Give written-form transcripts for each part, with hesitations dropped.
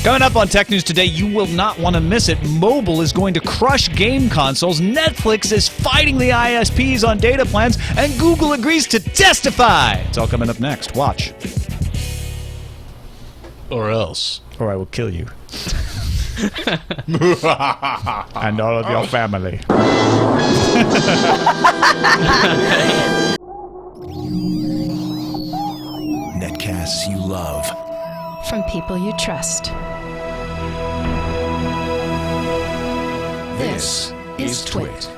Coming up on Tech News Today, you will not want to miss it. Mobile is going to crush game consoles. Netflix is fighting the ISPs on data plans, and Google agrees to testify. It's all coming up next. Watch. Or else. Or I will kill you. And all of your family. Netcasts you love. From people you trust. This is TWiT.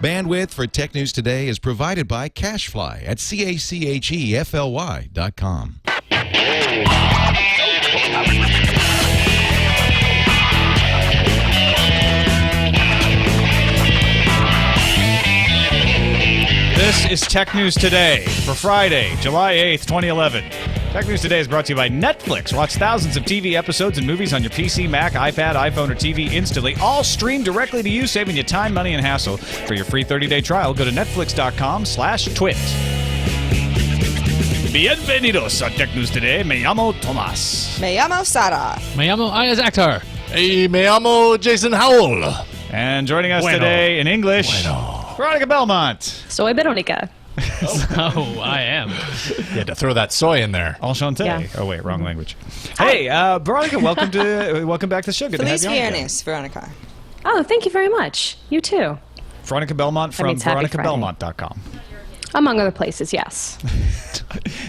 Bandwidth for Tech News Today is provided by Cachefly at CACHEFLY.com. This is Tech News Today for Friday, July 8th, 2011. Tech News Today is brought to you by Netflix. Watch thousands of TV episodes and movies on your PC, Mac, iPad, iPhone, or TV instantly, all streamed directly to you, saving you time, money, and hassle. For your free 30-day trial, go to netflix.com/twit. Bienvenidos a Tech News Today. Me llamo Tomás. Me llamo Sara. Me llamo Iyaz Akhtar. Hey, me llamo Jason Howell. And joining us today in English, Veronica Belmont. Soy Veronica. Oh, I am. You had to throw that soy in there. Enchanté. Yeah. Oh, wait, wrong language. Hey, Veronica, welcome back to the show. Good Feliz to have you on Viernes, Veronica. Oh, thank you very much. You too. Veronica Belmont from it's Happy Friday. veronicabelmont.com. Among other places, yes.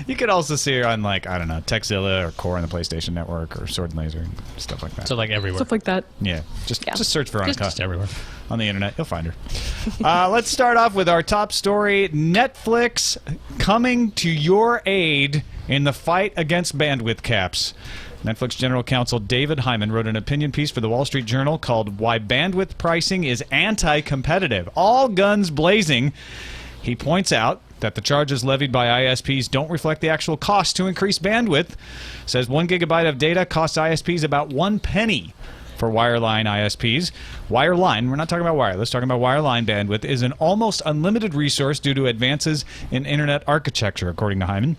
You could also see her on, like, I don't know, Techzilla or Core on the PlayStation Network or Sword and Laser and stuff like that. So, like, everywhere. Stuff like that. Yeah, just search Veronica Just everywhere. on the internet. You'll find her. Let's start off with our top story. Netflix coming to your aid in the fight against bandwidth caps. Netflix General Counsel David Hyman wrote an opinion piece for the Wall Street Journal called Why Bandwidth Pricing is Anti-Competitive. All guns blazing. He points out that the charges levied by ISPs don't reflect the actual cost to increase bandwidth. Says 1 gigabyte of data costs ISPs about 1 penny for wireline ISPs. Wireline, we're not talking about wireless, talking about wireline bandwidth, is an almost unlimited resource due to advances in internet architecture, according to Hyman.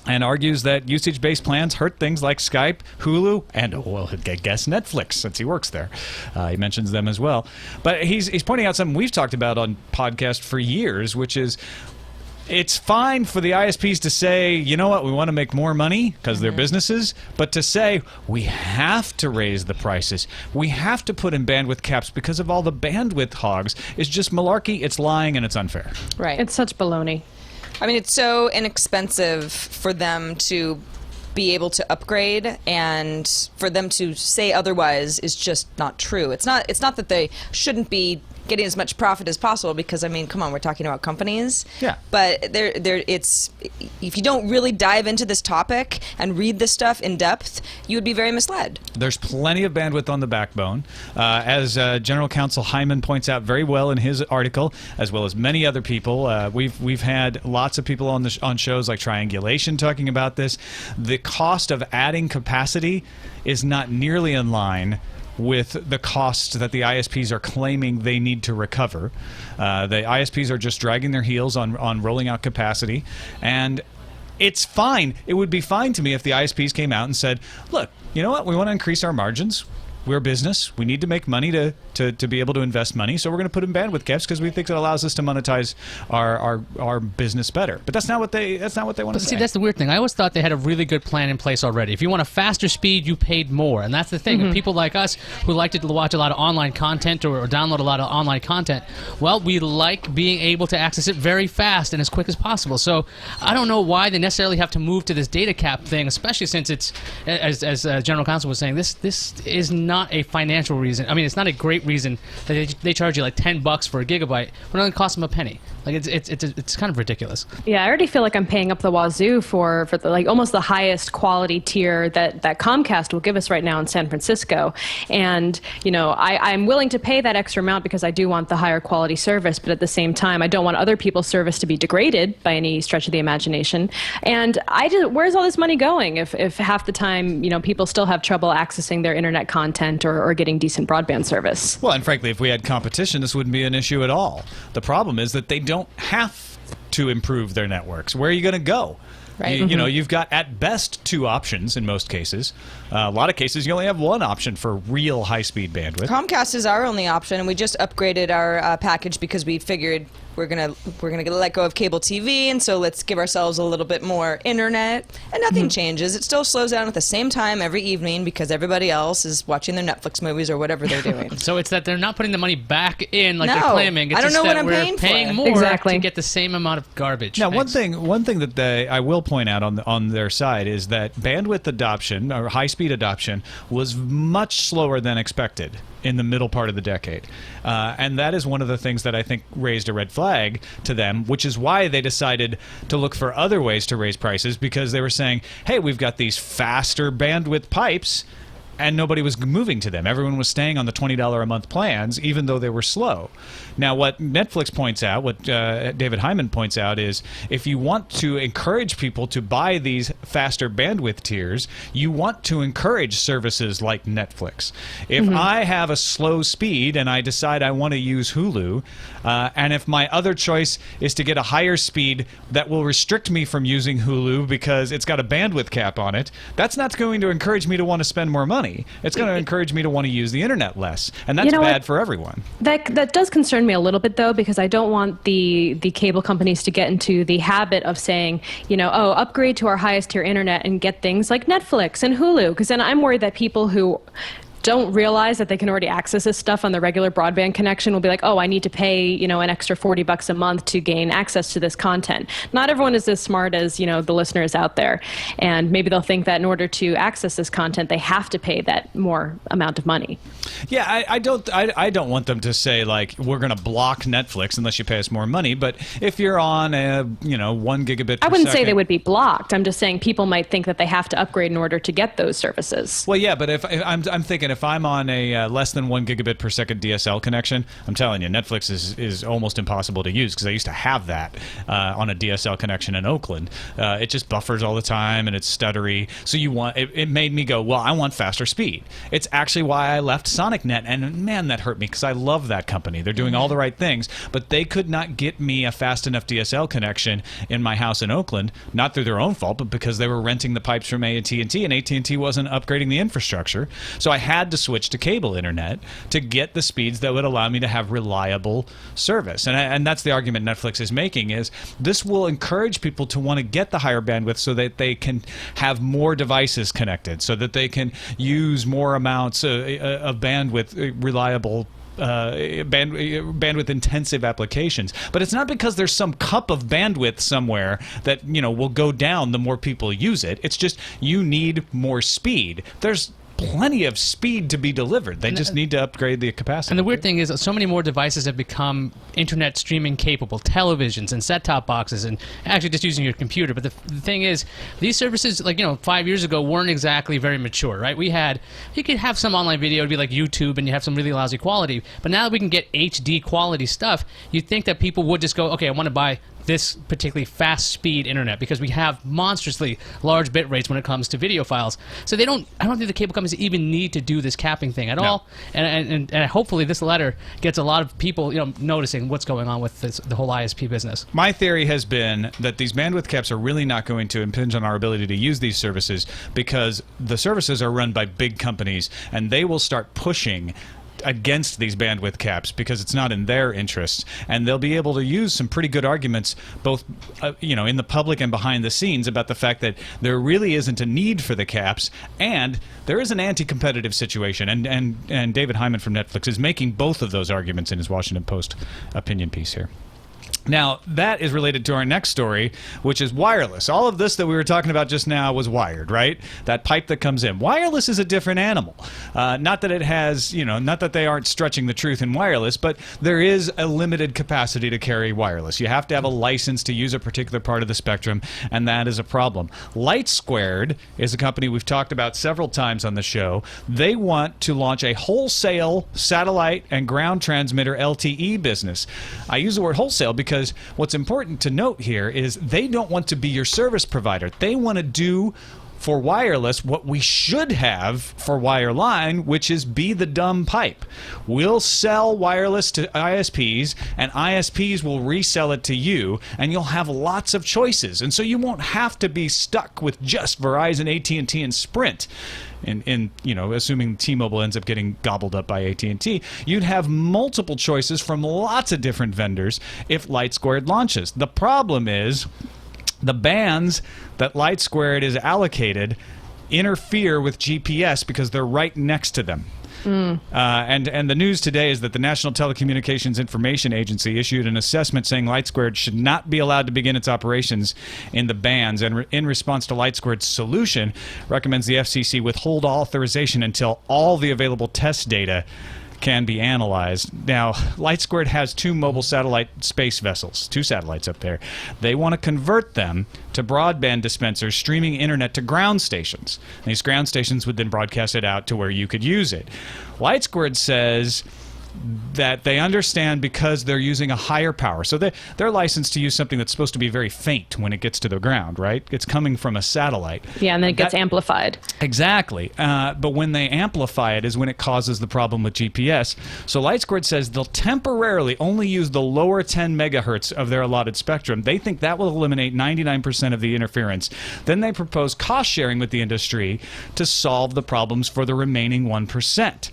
And argues that usage-based plans hurt things like Skype, Hulu, and, well, I guess Netflix, since he works there. He mentions them as well. But he's pointing out something we've talked about on podcast for years, which is it's fine for the ISPs to say, you know what, we want to make more money because they're businesses, but to say we have to raise the prices, we have to put in bandwidth caps because of all the bandwidth hogs is just malarkey, it's lying, and it's unfair. Right. It's such baloney. I mean, it's so inexpensive for them to be able to upgrade, and for them to say otherwise is just not true. It's not that they shouldn't be getting as much profit as possible, because I mean, come on, we're talking about companies. Yeah. But it's if you don't really dive into this topic and read this stuff in depth, you would be very misled. There's plenty of bandwidth on the backbone, as General Counsel Hyman points out very well in his article, as well as many other people. We've had lots of people on shows like Triangulation talking about this. The cost of adding capacity is not nearly in line with the costs that the ISPs are claiming they need to recover. The ISPs are just dragging their heels on rolling out capacity, and it's fine. It would be fine to me if the ISPs came out and said, look, you know what, we want to increase our margins. We're a business. We need to make money to be able to invest money, so we're going to put in bandwidth caps because we think it allows us to monetize our business better. But that's not what they want to say. See, that's the weird thing. I always thought they had a really good plan in place already. If you want a faster speed, you paid more, and that's the thing. People like us who like to watch a lot of online content or download a lot of online content, well, we like being able to access it very fast and as quick as possible. So I don't know why they necessarily have to move to this data cap thing, especially since it's, as General Counsel was saying, this is not a financial reason. I mean, it's not a great reason that they charge you like $10 for a gigabyte when it only costs them a penny. Like it's kind of ridiculous. Yeah, I already feel like I'm paying up the wazoo for the, like, almost the highest quality tier that Comcast will give us right now in San Francisco. And, you know, I'm willing to pay that extra amount because I do want the higher quality service, but at the same time, I don't want other people's service to be degraded by any stretch of the imagination. And where's all this money going if half the time, you know, people still have trouble accessing their internet content or getting decent broadband service? Well, and frankly, if we had competition, this wouldn't be an issue at all. The problem is that they don't have to improve their networks. Where are you going to go? Right. You know, you've got at best two options in most cases. A lot of cases, you only have one option for real high-speed bandwidth. Comcast is our only option, and we just upgraded our package because we figured we're gonna let go of cable TV, and so let's give ourselves a little bit more internet. And nothing changes. It still slows down at the same time every evening because everybody else is watching their Netflix movies or whatever they're doing. So it's that they're not putting the money back in like No, they're claiming. It's I don't just know what that I'm we're paying for. more Exactly. to get the same amount of garbage. Now, Thanks. one thing that I will point out on their side is that bandwidth adoption or high-speed adoption was much slower than expected in the middle part of the decade. And that is one of the things that I think raised a red flag to them, which is why they decided to look for other ways to raise prices, because they were saying, hey, we've got these faster bandwidth pipes, and nobody was moving to them. Everyone was staying on the $20 a month plans, even though they were slow. Now, what Netflix points out, what David Hyman points out, is if you want to encourage people to buy these faster bandwidth tiers, you want to encourage services like Netflix. If I have a slow speed and I decide I want to use Hulu, and if my other choice is to get a higher speed that will restrict me from using Hulu because it's got a bandwidth cap on it, that's not going to encourage me to want to spend more money. It's going to encourage me to want to use the internet less, and that's bad for everyone. That does concern me a little bit, though, because I don't want the cable companies to get into the habit of saying, oh, upgrade to our highest tier internet and get things like Netflix and Hulu, because then I'm worried that people who don't realize that they can already access this stuff on the regular broadband connection will be like, oh, I need to pay, an extra $40 a month to gain access to this content. Not everyone is as smart as, the listeners out there. And maybe they'll think that in order to access this content, they have to pay that more amount of money. Yeah, I don't want them to say, like, we're going to block Netflix unless you pay us more money. But if you're on a, 1 gigabit per I wouldn't say second- they would be blocked. I'm just saying people might think that they have to upgrade in order to get those services. Well, yeah, but if I'm thinking if I'm on a less than 1 gigabit per second DSL connection, I'm telling you, Netflix is almost impossible to use because I used to have that on a DSL connection in Oakland. It just buffers all the time and it's stuttery. So it made me go, well, I want faster speed. It's actually why I left SonicNet, and man, that hurt me because I love that company. They're doing all the right things, but they could not get me a fast enough DSL connection in my house in Oakland, not through their own fault, but because they were renting the pipes from AT&T, and AT&T wasn't upgrading the infrastructure. So I had to switch to cable internet to get the speeds that would allow me to have reliable service. And that's the argument Netflix is making, is this will encourage people to want to get the higher bandwidth so that they can have more devices connected, so that they can use more amounts of bandwidth, reliable bandwidth intensive applications. But it's not because there's some cup of bandwidth somewhere that will go down the more people use it. It's just you need more speed. There's plenty of speed to be delivered. They just need to upgrade the capacity. And the weird thing is that so many more devices have become internet streaming capable, televisions and set-top boxes, and actually just using your computer. But the thing is, these services, 5 years ago, weren't exactly very mature, right? You could have some online video, it'd be like YouTube, and you have some really lousy quality. But now that we can get HD quality stuff, you'd think that people would just go, okay, I want to buy this particularly fast speed internet because we have monstrously large bit rates when it comes to video files. So I don't think the cable companies even need to do this capping thing at all. And hopefully this letter gets a lot of people noticing what's going on with the whole ISP business. My theory has been that these bandwidth caps are really not going to impinge on our ability to use these services because the services are run by big companies and they will start pushing against these bandwidth caps because it's not in their interests, and they'll be able to use some pretty good arguments both in the public and behind the scenes about the fact that there really isn't a need for the caps and there is an anti-competitive situation, and David Hyman from Netflix is making both of those arguments in his Washington Post opinion piece here. Now, that is related to our next story, which is wireless. All of this that we were talking about just now was wired, right? That pipe that comes in. Wireless is a different animal. Not that it has, not that they aren't stretching the truth in wireless, but there is a limited capacity to carry wireless. You have to have a license to use a particular part of the spectrum, and that is a problem. Light Squared is a company we've talked about several times on the show. They want to launch a wholesale satellite and ground transmitter LTE business. I use the word wholesale because what's important to note here is they don't want to be your service provider. They want to do for wireless what we should have for wireline, which is be the dumb pipe. We'll sell wireless to ISPs, and ISPs will resell it to you, and you'll have lots of choices. And so you won't have to be stuck with just Verizon, AT&T, and Sprint. in assuming T-Mobile ends up getting gobbled up by AT&T, you'd have multiple choices from lots of different vendors if LightSquared launches. The problem is the bands that LightSquared is allocated interfere with GPS because they're right next to them. And the news today is that the National Telecommunications Information Agency issued an assessment saying LightSquared should not be allowed to begin its operations in the bands, and in response to LightSquared's solution, recommends the FCC withhold authorization until all the available test data can be analyzed. Now, LightSquared has 2 mobile satellite space vessels, 2 satellites up there. They want to convert them to broadband dispensers streaming internet to ground stations. These ground stations would then broadcast it out to where you could use it. LightSquared says that they understand because they're using a higher power. So they're licensed to use something that's supposed to be very faint when it gets to the ground, right? It's coming from a satellite. Yeah, and then it gets amplified. Exactly. But when they amplify it is when it causes the problem with GPS. So LightSquared says they'll temporarily only use the lower 10 megahertz of their allotted spectrum. They think that will eliminate 99% of the interference. Then they propose cost sharing with the industry to solve the problems for the remaining 1%.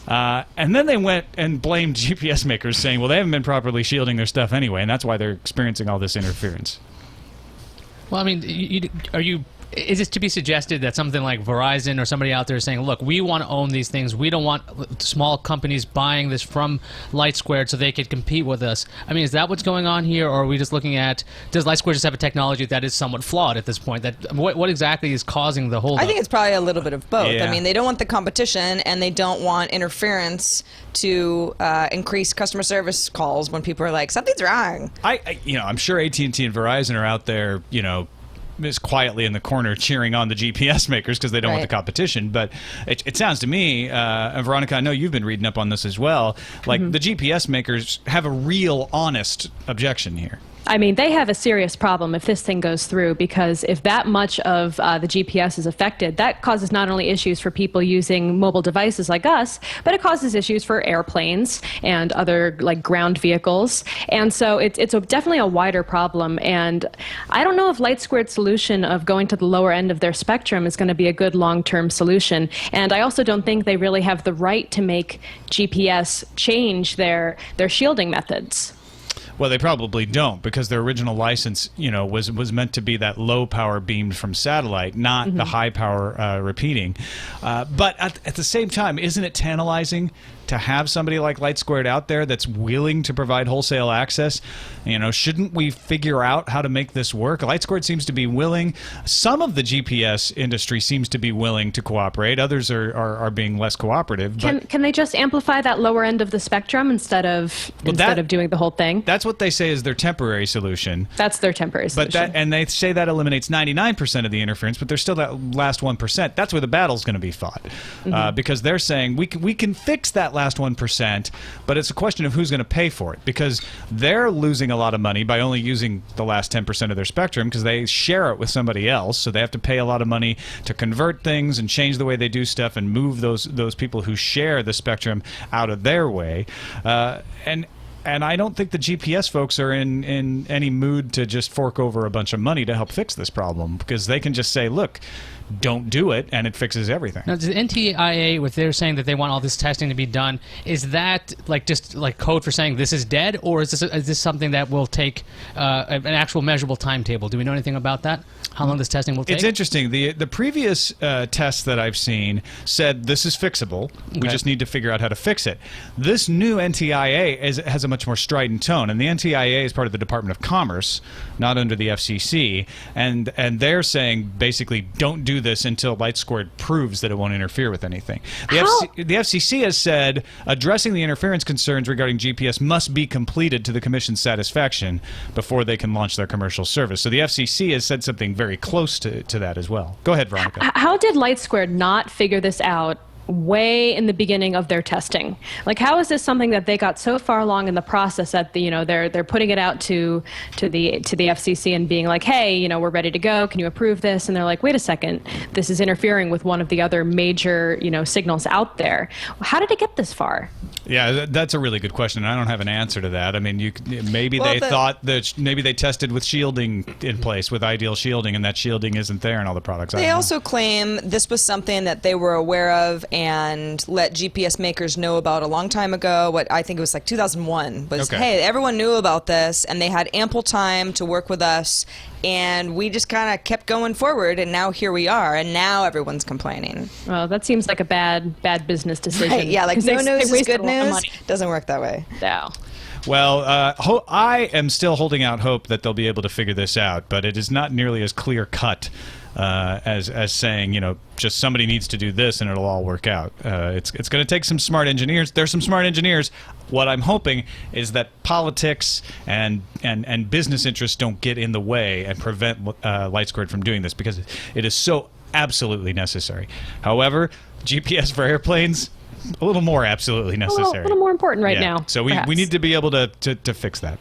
And then they went and blamed GPS makers, saying, well, they haven't been properly shielding their stuff anyway, and that's why they're experiencing all this interference. Well, I mean, is it to be suggested that something like Verizon or somebody out there is saying, look, we want to own these things. We don't want small companies buying this from LightSquared so they could compete with us. I mean, is that what's going on here, or are we just looking at, does LightSquared just have a technology that is somewhat flawed at this point? What exactly is causing the holdup? I think it's probably a little bit of both. Yeah. I mean, they don't want the competition, and they don't want interference to increase customer service calls when people are like, something's wrong. I'm sure AT&T and Verizon are out there, is quietly in the corner cheering on the GPS makers because they don't want the competition. But it sounds to me, and Veronica, I know you've been reading up on this as well, like the GPS makers have a real honest objection here. I mean, they have a serious problem if this thing goes through, because if that much of the GPS is affected, that causes not only issues for people using mobile devices like us, but it causes issues for airplanes and other like ground vehicles. And so it's definitely a wider problem. And I don't know if LightSquared's solution of going to the lower end of their spectrum is going to be a good long-term solution. And I also don't think they really have the right to make GPS change their shielding methods. Well, they probably don't, because their original license, was meant to be that low power beamed from satellite, not the high power repeating. But at the same time, isn't it tantalizing to have somebody like LightSquared out there that's willing to provide wholesale access? Shouldn't we figure out how to make this work? LightSquared seems to be willing. Some of the GPS industry seems to be willing to cooperate. Others are being less cooperative. Can they just amplify that lower end of the spectrum instead of doing the whole thing? That's what they say is their temporary solution. That's their temporary solution. And they say that eliminates 99% of the interference, but there's still that last 1%. That's where the battle's going to be fought, because they're saying we can fix that last 1%, but it's a question of who's going to pay for it, because they're losing a lot of money by only using the last 10% of their spectrum because they share it with somebody else, so they have to pay a lot of money to convert things and change the way they do stuff and move those people who share the spectrum out of their way. And I don't think the GPS folks are in any mood to just fork over a bunch of money to help fix this problem, because they can just say, look, don't do it, and it fixes everything. Now, the NTIA, what they're saying that they want all this testing to be done, is that just code for saying this is dead, or is this something that will take an actual measurable timetable? Do we know anything about that? How long this testing will take? It's interesting. The previous tests that I've seen said this is fixable. We just need to figure out how to fix it. This new NTIA has a much more strident tone, and the NTIA is part of the Department of Commerce, not under the FCC, and they're saying basically don't do this until LightSquared proves that it won't interfere with anything. The FCC has said addressing the interference concerns regarding GPS must be completed to the Commission's satisfaction before they can launch their commercial service. So the FCC has said something very close to that as well. Go ahead, Veronica. How did LightSquared not figure this out way in the beginning of their testing. Like, how is this something that they got so far along in the process that they're putting it out to the FCC and being like, hey, we're ready to go. Can you approve this? And they're like, wait a second, this is interfering with one of the other major signals out there. How did it get this far? Yeah, that's a really good question. I don't have an answer to that. I mean, maybe they thought that maybe they tested with shielding in place, with ideal shielding, and that shielding isn't there in all the products. They also claim this was something that they were aware of and let GPS makers know about a long time ago. What I think it was like 2001 was, hey, everyone knew about this, and they had ample time to work with us, and we just kind of kept going forward, and now here we are, and now everyone's complaining. Well, that seems like a bad business decision. Right, yeah, like no news is good news. Doesn't work that way. No. Well, I am still holding out hope that they'll be able to figure this out, but it is not nearly as clear cut as saying, just somebody needs to do this and it'll all work out. It's going to take some smart engineers. There's some smart engineers. What I'm hoping is that politics and business interests don't get in the way and prevent LightSquared from doing this, because it is so absolutely necessary. However, GPS for airplanes, a little more absolutely necessary. A little more important right now. So we need to be able to fix that.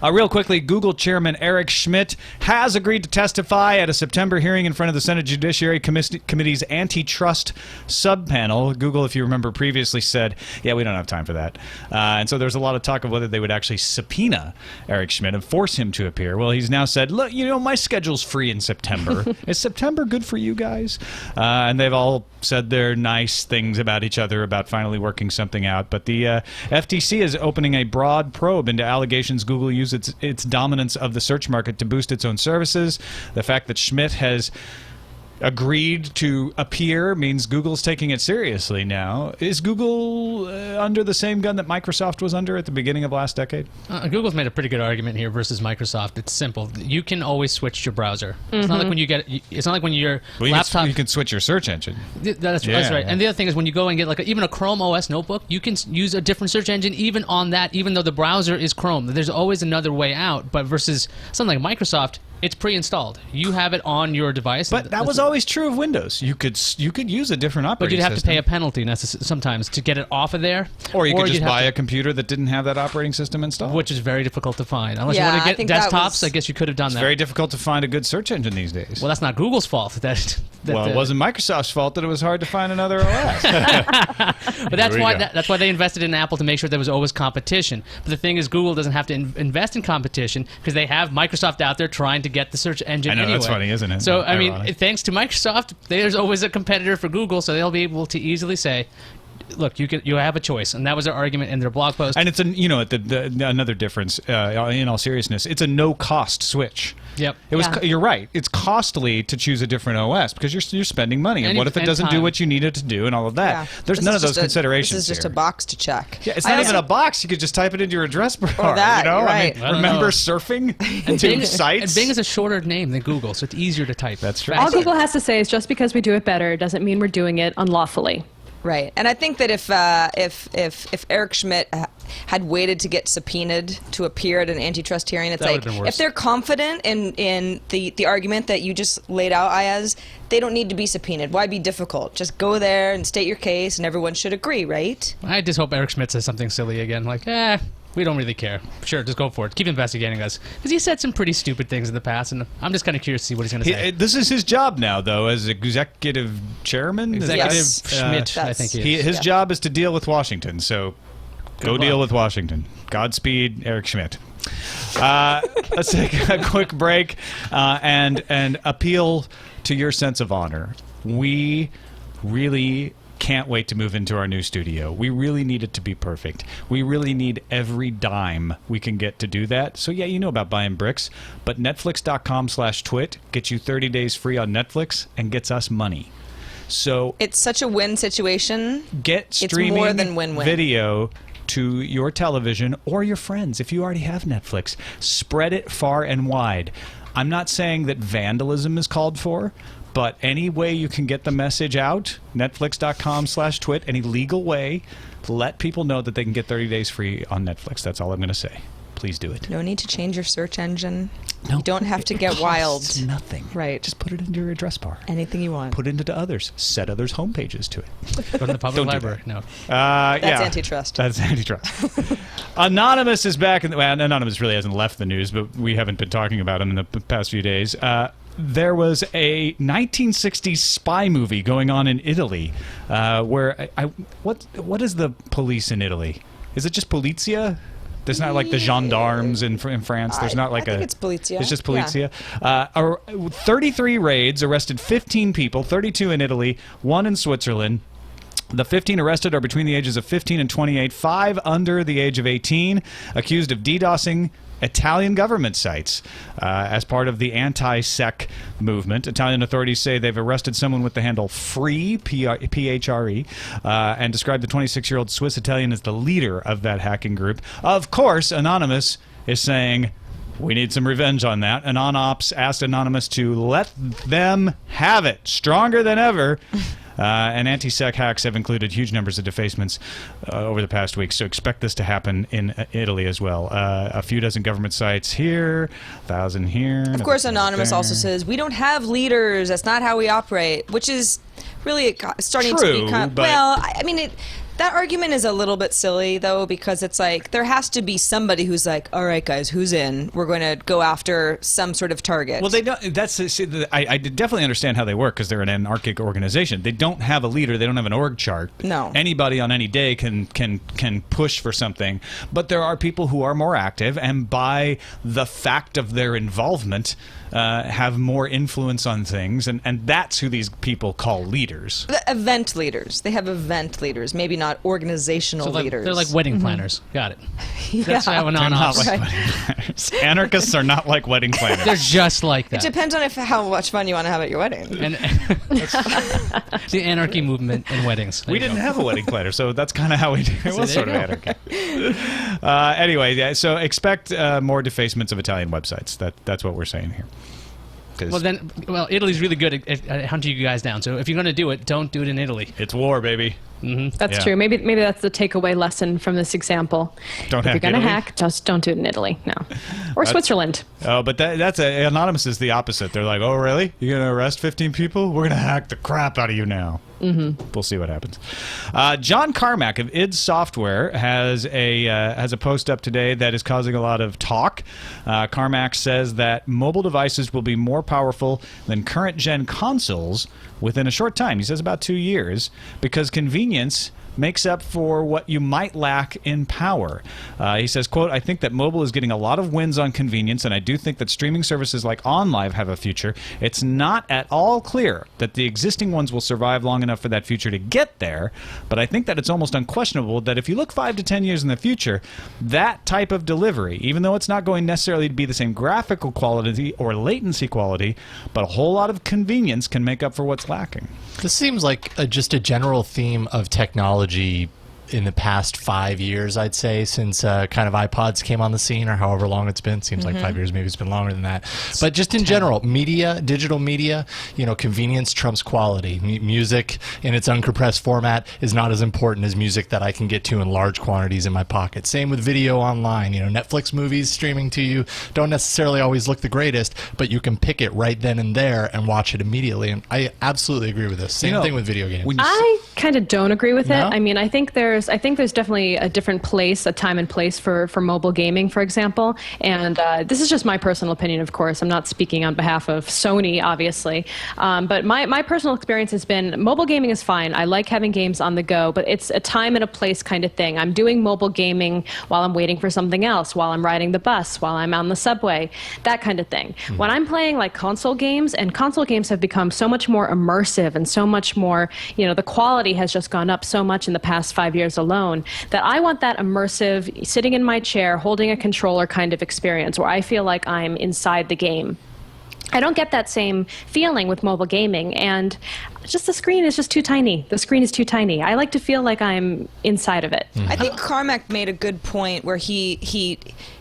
Real quickly, Google Chairman Eric Schmidt has agreed to testify at a September hearing in front of the Senate Judiciary Committee's Antitrust Subpanel. Google, if you remember, previously said, yeah, we don't have time for that. And so there's a lot of talk of whether they would actually subpoena Eric Schmidt and force him to appear. Well, he's now said, look, my schedule's free in September. Is September good for you guys? And they've all said their nice things about each other about finally working something out. But the FTC is opening a broad probe into allegations Google used its dominance of the search market to boost its own services. The fact that Schmidt has agreed to appear means Google's taking it seriously now. Is Google under the same gun that Microsoft was under at the beginning of last decade? Google's made a pretty good argument here versus Microsoft. It's simple. You can always switch your browser. It's not like when it's not like when your laptop. You can switch your search engine. That's right. Yeah. And the other thing is when you go and get even a Chrome OS notebook, you can use a different search engine even on that, even though the browser is Chrome. There's always another way out. But versus something like Microsoft, it's pre-installed. You have it on your device. But that was always true of Windows. You could use a different operating system. But you'd have to pay a penalty sometimes to get it off of there. Or you could just buy a computer that didn't have that operating system installed. Which is very difficult to find. Unless you want to get desktops, I guess you could have done that. It's very difficult to find a good search engine these days. Well, that's not Google's fault. It wasn't Microsoft's fault that it was hard to find another OS. But that's why they invested in Apple, to make sure there was always competition. But the thing is, Google doesn't have to invest in competition because they have Microsoft out there trying to get the search engine. I know, anyway. That's funny, isn't it? So, Ironic. thanks to Microsoft, there's always a competitor for Google, so they'll be able to easily say, look, you have a choice, and that was their argument in their blog post. And it's another difference. In all seriousness, it's a no-cost switch. Yep. You're right. It's costly to choose a different OS because you're spending money. And what if it doesn't do what you need it to do and all of that? Yeah. There's none of those considerations. This is just a box to check. Yeah, it's not even a box. You could just type it into your address bar. Or that, right. Remember surfing to sites? And Bing is a shorter name than Google, so it's easier to type. That's true. All Google has to say is just because we do it better doesn't mean we're doing it unlawfully. Right, and I think that if Eric Schmidt had waited to get subpoenaed to appear at an antitrust hearing, it's like if they're confident in the argument that you just laid out, Iyaz, they don't need to be subpoenaed. Why be difficult? Just go there and state your case, and everyone should agree, right? I just hope Eric Schmidt says something silly again, like, we don't really care. Sure, just go for it. Keep investigating us. Because he said some pretty stupid things in the past, and I'm just kind of curious to see what he's going to say. This is his job now, though, as executive chairman. Schmidt, I think he is. His job is to deal with Washington, so go deal with Washington. Godspeed, Eric Schmidt. Let's take a quick break and appeal to your sense of honor. We really can't wait to move into our new studio. We really need it to be perfect. We really need every dime we can get to do that. So yeah, you know about buying bricks, but Netflix.com/twit gets you 30 days free on Netflix and gets us money. So it's such a win situation. Get streaming it's more than win-win. Video to your television or your friends. If you already have Netflix, spread it far and wide. I'm not saying that vandalism is called for, but any way you can get the message out, Netflix.com/twit, any legal way, let people know that they can get 30 days free on Netflix. That's all I'm going to say. please do it. No need to change your search engine. No, You don't have to get wild. Nothing. Right. Just put it into your address bar. Anything you want. Put it into others. Set others' homepages to it. Go to the public Don't do library. No. That's yeah. antitrust. That's antitrust. Anonymous is back. Anonymous really hasn't left the news, but we haven't been talking about him in the past few days. There was a 1960s spy movie going on in Italy, where what is the police in Italy? Is it just Polizia? There's not like the gendarmes in France. There's not like I think it's Polizia. It's just Polizia. 33 raids arrested 15 people, 32 in Italy, 1 in Switzerland. The 15 arrested are between the ages of 15 and 28, 5 under the age of 18, accused of DDoSing Italian government sites as part of the anti-sec movement. Italian authorities say they've arrested someone with the handle Free, P-H-R-E, and described the 26-year-old Swiss-Italian as the leader of that hacking group. Of course, Anonymous is saying, we need some revenge on that. And OnOps asked Anonymous to let them have it. Stronger than ever. And anti-sec hacks have included huge numbers of defacements over the past week, so expect this to happen in Italy as well. A few dozen government sites here, 1,000 here. Of course, Anonymous there. also says, we don't have leaders. That's not how we operate, which is really starting to True, be kind of... but- Well, I mean, that argument is a little bit silly, though, because it's like there has to be somebody who's like, all right, guys, who's in? We're going to go after some sort of target. Well, they don't. I definitely understand how they work because they're an anarchic organization. They don't have a leader. They don't have an org chart. No. Anybody on any day can push for something, but there are people who are more active, and by the fact of their involvement, have more influence on things, and that's who these people call leaders. The event leaders. They have event leaders, maybe not organizational leaders. They're like wedding planners. Got it. That's how They're not OnOps. like wedding planners. Anarchists are not like wedding planners. They're just like It that. depends on how much fun you want to have at your wedding. And the anarchy movement in weddings. There We you didn't go. have a wedding planner, so that's kind of how we do it. It was there sort of you go. anarchy. Anyway, yeah, so expect more defacements of Italian websites. That's what we're saying here. 'Cause Well, Italy's really good at hunting you guys down. So if you're going to do it, don't do it in Italy. it's war, baby. That's Yeah. true. Maybe that's the takeaway lesson from this example. Don't If you're hack going to Italy? hack, just don't do it in Italy. No, or Switzerland. Oh, but Anonymous is the opposite. They're like, oh, really? You're going to arrest 15 people? We're going to hack the crap out of you now. Mm-hmm. We'll see what happens. John Carmack of id Software has a post up today that is causing a lot of talk. Carmack says that mobile devices will be more powerful than current-gen consoles within a short time. He says about 2 years, because convenience makes up for what you might lack in power. He says, quote, I think that mobile is getting a lot of wins on convenience, and I do think that streaming services like OnLive have a future. It's not at all clear that the existing ones will survive long enough for that future to get there, but I think that it's almost unquestionable that if you look 5 to 10 years in the future, that type of delivery, even though it's not going necessarily to be the same graphical quality or latency quality, but a whole lot of convenience can make up for what's lacking. This seems like just a general theme of technology in the past 5 years, I'd say, since kind of iPods came on the scene, or however long it's been. Seems like 5 years, maybe it's been longer than that. But just in general, media, digital media, convenience trumps quality. Music in its uncompressed format is not as important as music that I can get to in large quantities in my pocket. Same with video online. Netflix movies streaming to you don't necessarily always look the greatest, but you can pick it right then and there and watch it immediately. And I absolutely agree with this. Same thing with video games. I kind of don't agree with No? it. I mean, I think there's definitely a different place, a time and place for mobile gaming, for example. And this is just my personal opinion, of course. I'm not speaking on behalf of Sony, obviously. But my personal experience has been mobile gaming is fine. I like having games on the go, but it's a time and a place kind of thing. I'm doing mobile gaming while I'm waiting for something else, while I'm riding the bus, while I'm on the subway, that kind of thing. When I'm playing like console games, and console games have become so much more immersive and so much more, the quality has just gone up so much in the past 5 years alone, that I want that immersive, sitting in my chair, holding a controller kind of experience where I feel like I'm inside the game. I don't get that same feeling with mobile gaming, and just the screen is just too tiny. The screen is too tiny. I like to feel like I'm inside of it. I think Carmack made a good point where he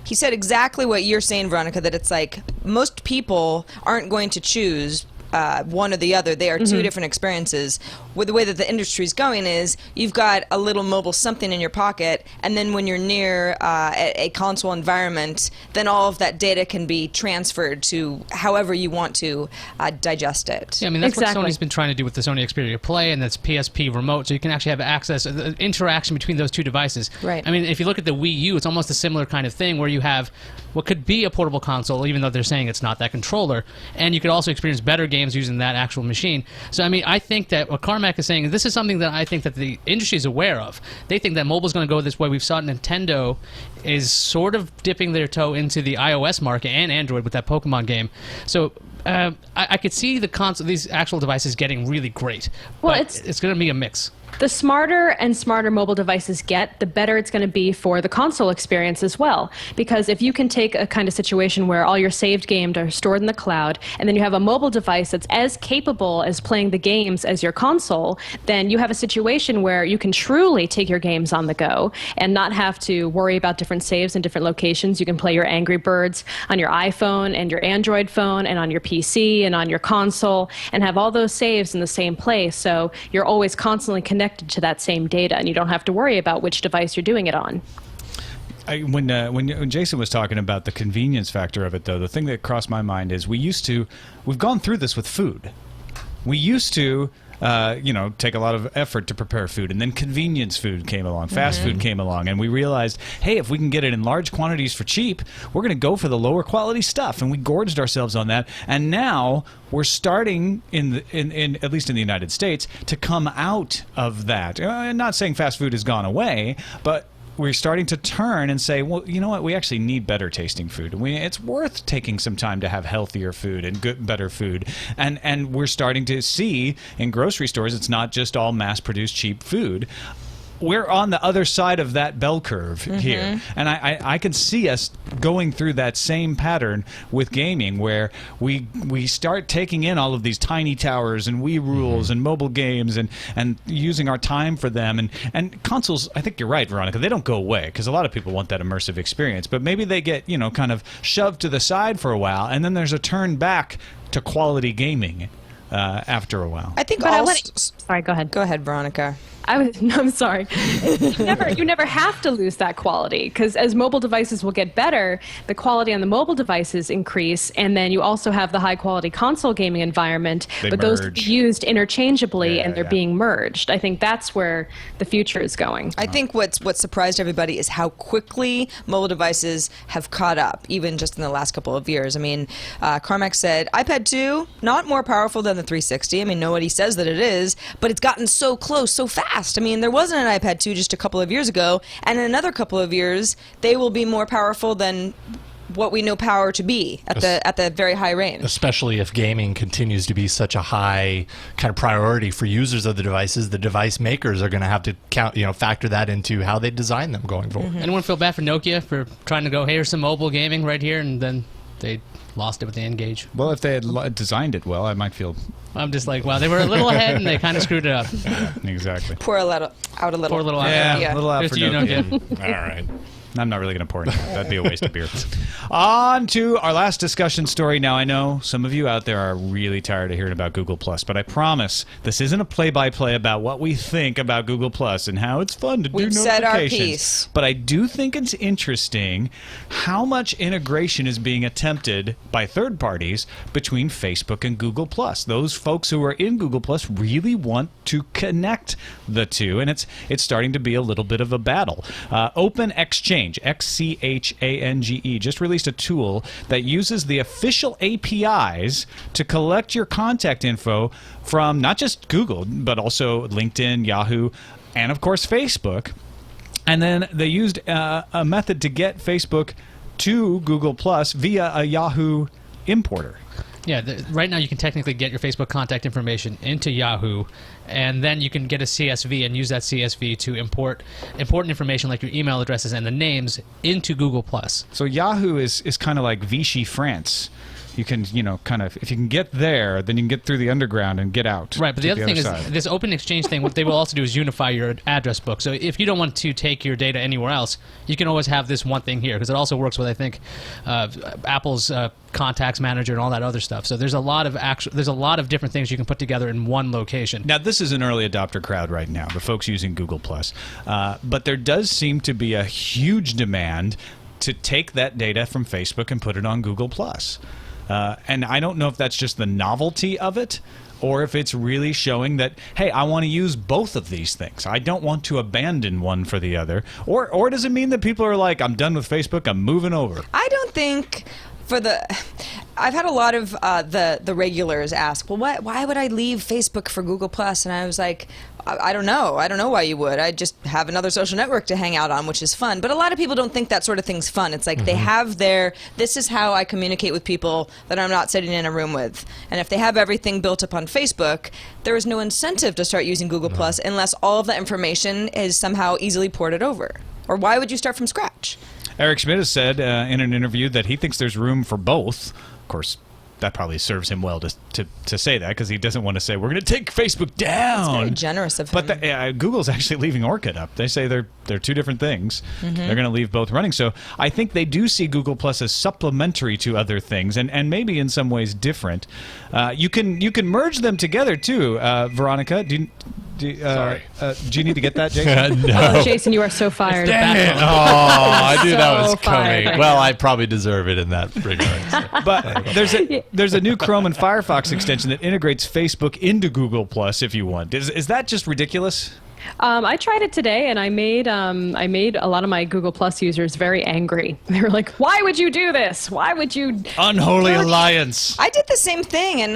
said exactly what you're saying, Veronica, that it's like most people aren't going to choose one or the other. They are two different experiences. With the way that the industry is going is you've got a little mobile something in your pocket, and then when you're near a console environment, then all of that data can be transferred to however you want to digest it. Yeah, I mean, that's Exactly. what Sony's been trying to do with the Sony Xperia Play, and that's PSP Remote, so you can actually have access, interaction between those two devices. Right. I mean, if you look at the Wii U, it's almost a similar kind of thing where you have what could be a portable console, even though they're saying it's not that controller, and you could also experience better games using that actual machine. So, I mean, I think that what Carmack is saying, and this is something that I think that the industry is aware of. They think that mobile is going to go this way. We've saw Nintendo is sort of dipping their toe into the iOS market and Android with that Pokemon game. So I could see these actual devices getting really great. Well, but it's going to be a mix. The smarter and smarter mobile devices get, the better it's going to be for the console experience as well. Because if you can take a kind of situation where all your saved games are stored in the cloud, and then you have a mobile device that's as capable as playing the games as your console, then you have a situation where you can truly take your games on the go and not have to worry about different saves in different locations. You can play your Angry Birds on your iPhone and your Android phone and on your PC and on your console and have all those saves in the same place. So you're always constantly connected to that same data, and you don't have to worry about which device you're doing it on. When Jason was talking about the convenience factor of it, though, the thing that crossed my mind is we've gone through this with food. We used to take a lot of effort to prepare food, and then convenience food came along, fast food came along, and we realized, hey, if we can get it in large quantities for cheap, we're going to go for the lower quality stuff, and we gorged ourselves on that. And now we're starting in at least in the United States to come out of that. Not saying fast food has gone away, but we're starting to turn and say, well, you know what? We actually need better tasting food. It's worth taking some time to have healthier food and better food. And we're starting to see in grocery stores, it's not just all mass-produced cheap food. We're on the other side of that bell curve here. And I can see us going through that same pattern with gaming, where we start taking in all of these tiny towers and Wii rules and mobile games and using our time for them. And consoles, I think you're right, Veronica, they don't go away, because a lot of people want that immersive experience. But maybe they get, kind of shoved to the side for a while, and then there's a turn back to quality gaming after a while. I think Sorry, go ahead. Go ahead, Veronica. I'm sorry. You never have to lose that quality, because as mobile devices will get better, the quality on the mobile devices increase, and then you also have the high quality console gaming environment, but those can be used interchangeably, and they're being merged. I think that's where the future is going. I think what surprised everybody is how quickly mobile devices have caught up, even just in the last couple of years. I mean, Carmack said iPad 2, not more powerful than the 360. I mean, nobody says that it is, but it's gotten so close so fast. I mean, there wasn't an iPad 2 just a couple of years ago, and in another couple of years, they will be more powerful than what we know power to be at the very high range. Especially if gaming continues to be such a high kind of priority for users of the devices, the device makers are going to have to factor that into how they design them going forward. Anyone feel bad for Nokia for trying to go, hey, here's some mobile gaming right here, and then they lost it with the N-Gage? Well, if they had designed it well, I might feel... I'm just like, well, they were a little ahead, and they kind of screwed it up. Exactly. Pour a little out a little. Pour a little out. Yeah, a little out Just for you, Nokia. All right. I'm not really going to pour it out. That'd be a waste of beer. On to our last discussion story. Now, I know some of you out there are really tired of hearing about Google+, but I promise this isn't a play-by-play about what we think about Google+ and how it's fun to do notifications. We've said our piece. But I do think it's interesting how much integration is being attempted by third parties between Facebook and Google+. Those folks who are in Google+ really want to connect the two, and it's starting to be a little bit of a battle. Open Exchange, Xchange, just released a tool that uses the official APIs to collect your contact info from not just Google, but also LinkedIn, Yahoo, and of course Facebook. And then they used a method to get Facebook to Google Plus via a Yahoo importer. Yeah, right now you can technically get your Facebook contact information into Yahoo, and then you can get a CSV and use that CSV to import important information like your email addresses and the names into Google+. So Yahoo is kind of like Vichy France you can, kind of, if you can get there, then you can get through the underground and get out. Right, but the other thing side. is this open exchange thing, what they will also do is unify your address book. So if you don't want to take your data anywhere else, you can always have this one thing here, because it also works with, I think, Apple's contacts manager and all that other stuff. So there's a lot of different things you can put together in one location. Now, this is an early adopter crowd right now, the folks using Google+. But there does seem to be a huge demand to take that data from Facebook and put it on Google+. And I don't know if that's just the novelty of it, or if it's really showing that, hey, I want to use both of these things. I don't want to abandon one for the other. Or does it mean that people are like, I'm done with Facebook, I'm moving over? I don't think I've had a lot of the regulars ask, well, why would I leave Facebook for Google+? And I was like, I don't know. I don't know why you would. I just have another social network to hang out on, which is fun. But a lot of people don't think that sort of thing's fun. It's like they have this is how I communicate with people that I'm not sitting in a room with. And if they have everything built up on Facebook, there is no incentive to start using Google+ unless all of that information is somehow easily ported over. Or why would you start from scratch? Eric Schmidt has said in an interview that he thinks there's room for both. Of course, that probably serves him well to say that, because he doesn't want to say, we're going to take Facebook down. That's very generous of him. But Google's actually leaving Orchid up. They say they're two different things. They're going to leave both running. So I think they do see Google Plus as supplementary to other things, and maybe in some ways different. You can merge them together too. Veronica, Sorry. Do you need to get that, Jason? No. Oh, Jason, you are so fired. I knew that was So coming. fired. Well, I probably deserve it in that regard. So. But there's a new Chrome and Firefox extension that integrates Facebook into Google Plus if you want. Is that just ridiculous? I tried it today, and I made a lot of my Google Plus users very angry. They were like, "Why would you do this? Why would you?" Unholy alliance. I did the same thing, and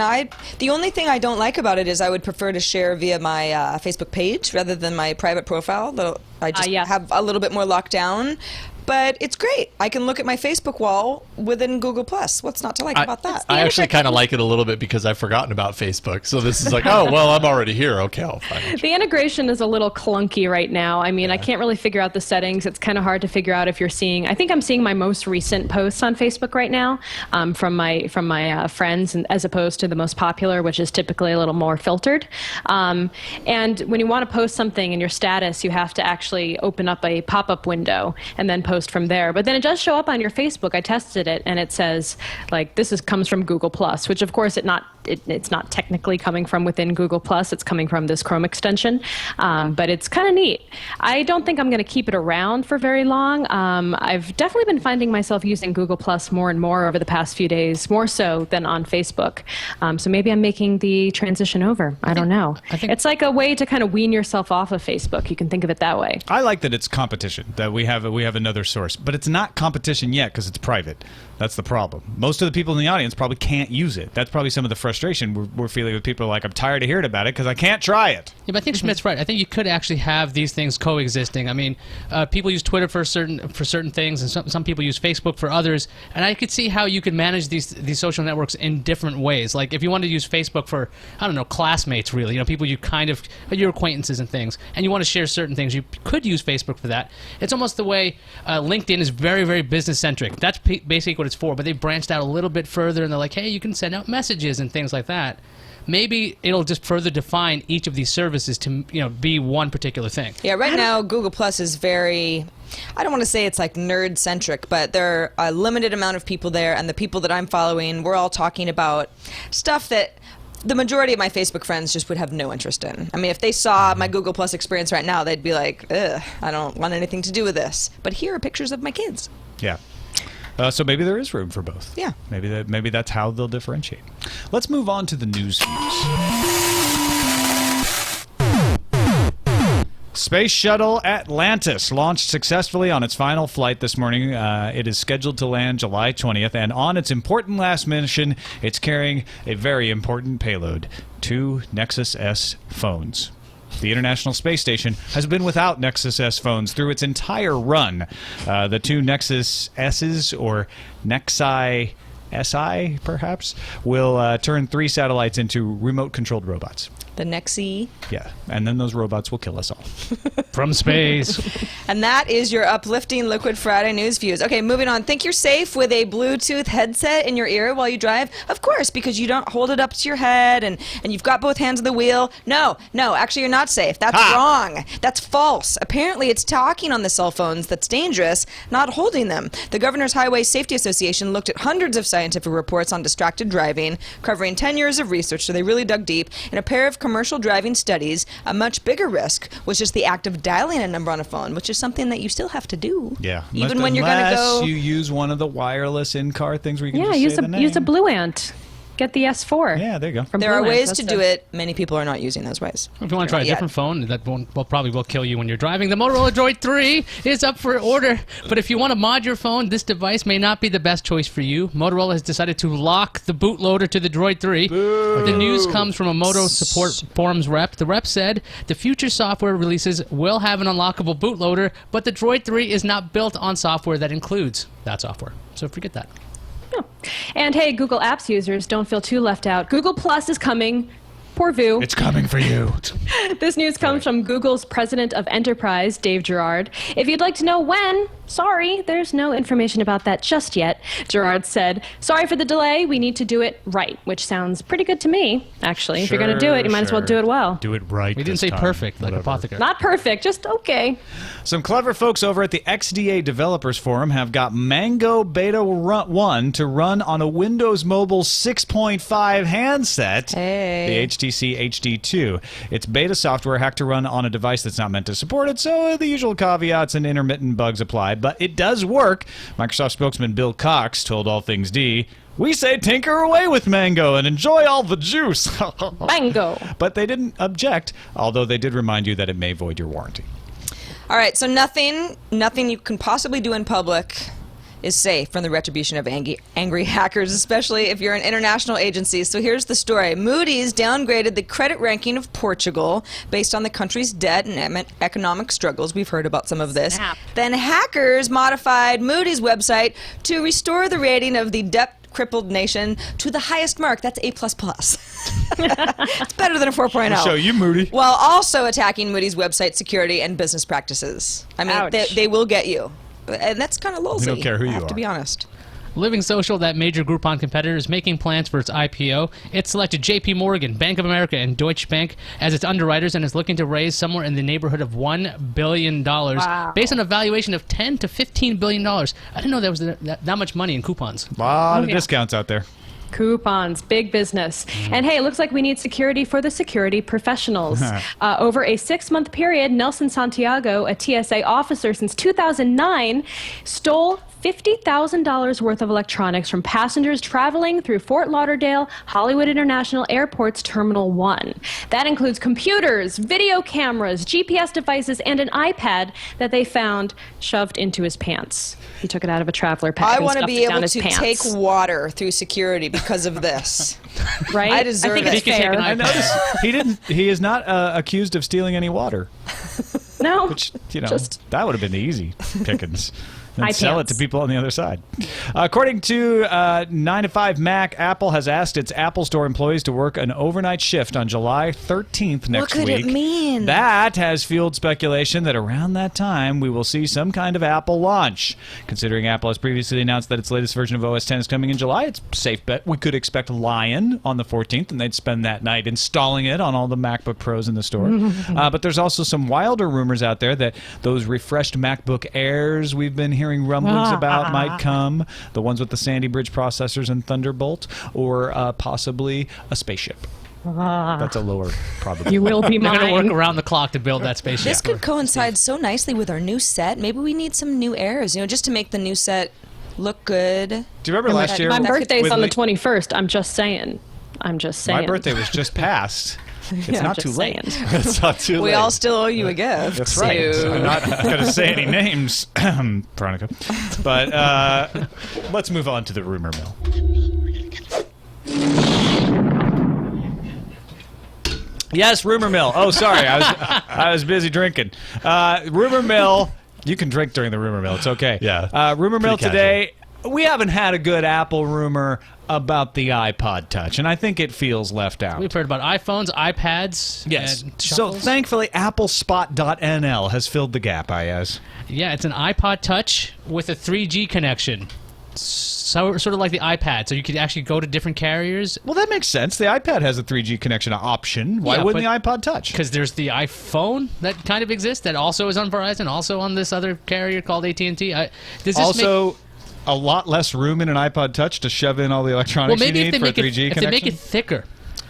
the only thing I don't like about it is I would prefer to share via my Facebook page rather than my private profile. That I just have a little bit more locked down. But it's great. I can look at my Facebook wall within Google+. What's not to like about that? I actually kind of like it a little bit because I've forgotten about Facebook. So this is like, oh, well, I'm already here. Okay, I'll find it. The integration is a little clunky right now. I mean, I can't really figure out the settings. It's kind of hard to figure out if you're seeing. I think I'm seeing my most recent posts on Facebook right now from my friends, and as opposed to the most popular, which is typically a little more filtered. And when you want to post something in your status, you have to actually open up a pop-up window and then post from there. But then it does show up on your Facebook. I tested it, and it says like comes from Google Plus, which of course it's not technically coming from within Google Plus. It's coming from this Chrome extension, but it's kind of neat. I don't think I'm going to keep it around for very long. I've definitely been finding myself using Google Plus more and more over the past few days, more so than on Facebook. So maybe I'm making the transition over. I don't know. I think it's like a way to kind of wean yourself off of Facebook. You can think of it that way. I like that it's competition, that we have another source, but it's not competition yet because it's private. That's the problem. Most of the people in the audience probably can't use it. That's probably some of the frustration we're feeling with people like, I'm tired of hearing about it because I can't try it. Yeah, but I think Schmidt's right. I think you could actually have these things coexisting. I mean, people use Twitter for certain things, and some people use Facebook for others. And I could see how you could manage these social networks in different ways. Like if you wanted to use Facebook for, I don't know, classmates, really, people you kind of your acquaintances and things, and you want to share certain things, you could use Facebook for that. It's almost the way LinkedIn is very, very business centric. That's basically what it's for. But they branched out a little bit further, and they're like, hey, you can send out messages and things like that. Maybe it'll just further define each of these services to be one particular thing. Yeah, right now Google Plus is very, I don't want to say it's like nerd centric, but there are a limited amount of people there, and the people that I'm following, we're all talking about stuff that the majority of my Facebook friends just would have no interest in. I mean, if they saw my Google Plus experience right now, they'd be like, ugh, I don't want anything to do with this. But here are pictures of my kids. Yeah. So maybe there is room for both. Yeah. Maybe that's how they'll differentiate. Let's move on to the news views. Space Shuttle Atlantis launched successfully on its final flight this morning. It is scheduled to land July 20th, and on its important last mission, it's carrying a very important payload, 2 Nexus S phones. The International Space Station has been without Nexus S phones through its entire run. The 2 Nexus S's, or Nexi SI, perhaps, will turn 3 satellites into remote-controlled robots. The Nexi. Yeah, and then those robots will kill us all. From space. And that is your uplifting Liquid Friday news views. Okay, moving on. Think you're safe with a Bluetooth headset in your ear while you drive? Of course, because you don't hold it up to your head and you've got both hands on the wheel. No, actually you're not safe. That's wrong. That's false. Apparently it's talking on the cell phones that's dangerous, not holding them. The Governor's Highway Safety Association looked at hundreds of scientific reports on distracted driving, covering 10 years of research, so they really dug deep. In a pair of commercial driving studies, a much bigger risk was just the act of dialing a number on a phone, which is something that you still have to do. Yeah. Even when you're going to go... Unless you use one of the wireless in-car things where you can just use say the name. use a Blue Ant. Get the S4. Yeah, there you go. There are ways to do it. Many people are not using those ways. If you want to try a different phone that probably will kill you when you're driving, the Motorola Droid 3 is up for order. But if you want to mod your phone, this device may not be the best choice for you. Motorola has decided to lock the bootloader to the Droid 3. Boo. The news comes from a Moto support forums rep. The rep said the future software releases will have an unlockable bootloader, but the Droid 3 is not built on software that includes that software. So forget that. Oh. And hey, Google Apps users, don't feel too left out. Google Plus is coming. Poor Vu. It's coming for you. This news comes from Google's president of enterprise, Dave Gerard. If you'd like to know when, sorry, there's no information about that just yet. Gerard said, sorry for the delay, we need to do it right, which sounds pretty good to me, actually. If you're going to do it, you might as well do it well. Do it right. We didn't say perfect, like Apothecary. Not perfect, just okay. Some clever folks over at the XDA Developers Forum have got Mango Beta 1 to run on a Windows Mobile 6.5 handset. Hey. The HTC HD2. It's beta software hacked to run on a device that's not meant to support it, so the usual caveats and intermittent bugs apply, but it does work. Microsoft spokesman Bill Cox told All Things D, "We say tinker away with Mango and enjoy all the juice." Mango. But they didn't object, although they did remind you that it may void your warranty. All right, so nothing you can possibly do in public is safe from the retribution of angry hackers, especially if you're an international agency. So here's the story. Moody's downgraded the credit ranking of Portugal based on the country's debt and economic struggles. We've heard about some of this. Snap. Then hackers modified Moody's website to restore the rating of the debt-crippled nation to the highest mark. That's A++. It's better than a 4.0. I'll show you, Moody. While also attacking Moody's website security and business practices. I mean, they will get you. And that's kind of lousy. We don't care who you I have are. to be honest. Living Social, that major Groupon competitor, is making plans for its IPO. It selected J.P. Morgan, Bank of America, and Deutsche Bank as its underwriters and is looking to raise somewhere in the neighborhood of $1 billion based on a valuation of $10 to $15 billion. I didn't know there was that much money in coupons. A lot of discounts out there. Coupons, big business. And hey, it looks like we need security for the security professionals. Over a 6-month period, Nelson Santiago, a TSA officer since 2009, stole $50,000 worth of electronics from passengers traveling through Fort Lauderdale Hollywood International Airport's Terminal 1. That includes computers, video cameras, GPS devices, and an iPad that they found shoved into his pants. He took it out of a traveler pack. I and want to stuffed be it down able his to pants. take water through security because of this. Right? I deserve think it. it's He can take fair. an I noticed he is not accused of stealing any water. No, Which, just that would have been the easy pickings. And High sell it pants. to people on the other side. According to 9 to 5 Mac, Apple has asked its Apple Store employees to work an overnight shift on July 13th next What could week. it mean? That has fueled speculation that around that time we will see some kind of Apple launch. Considering Apple has previously announced that its latest version of OS X is coming in July, it's a safe bet we could expect Lion on the 14th, and they'd spend that night installing it on all the MacBook Pros in the store. But there's also some wilder rumors out there that those refreshed MacBook Airs we've been hearing rumblings about might come, the ones with the Sandy Bridge processors and Thunderbolt, or possibly a spaceship. That's a lower probability. you will be They're going to work mine. around the clock to build that spaceship. This could coincide so nicely with our new set. Maybe we need some new airs, just to make the new set look good. Do you remember last year? My birthday's with on the Lee- 21st. I'm just saying. My birthday was just passed. It's Yeah, not just too late. saying. It's not too late. We all still owe you a gift. That's right. So- I'm not going to say any names, Veronica. But let's move on to the rumor mill. Yes, rumor mill. Oh, sorry, I was busy drinking. Rumor mill. You can drink during the rumor mill. It's okay. Yeah. Rumor mill Pretty today. We haven't had a good Apple rumor about the iPod Touch, and I think it feels left out. We've heard about iPhones, iPads. Yes. And So shuffles. thankfully, AppleSpot.nl has filled the gap, Iyaz. Yeah, it's an iPod Touch with a 3G connection. So, sort of like the iPad, so you could actually go to different carriers. Well, that makes sense. The iPad has a 3G connection option. Why Yeah, wouldn't the but- iPod Touch? Because there's the iPhone that kind of exists that also is on Verizon, also on this other carrier called AT&T. Does this Also, a lot less room in an iPod Touch to shove in all the electronics you need for a 3G if connection. they make it thicker,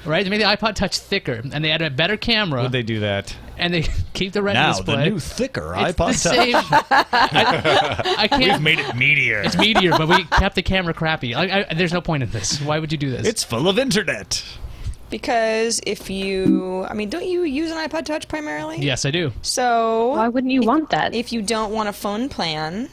right? They make the iPod Touch thicker, and they add a better camera, Would they do that? and they keep the Retina Now, display. the new, thicker It's iPod the Touch. same. I can't. We've made it meatier. It's meteor, but we kept the camera crappy. There's no point in this. Why would you do this? It's full of internet. Because if you, don't you use an iPod Touch primarily? Yes, I do. So Why wouldn't you want that? if you don't want a phone plan,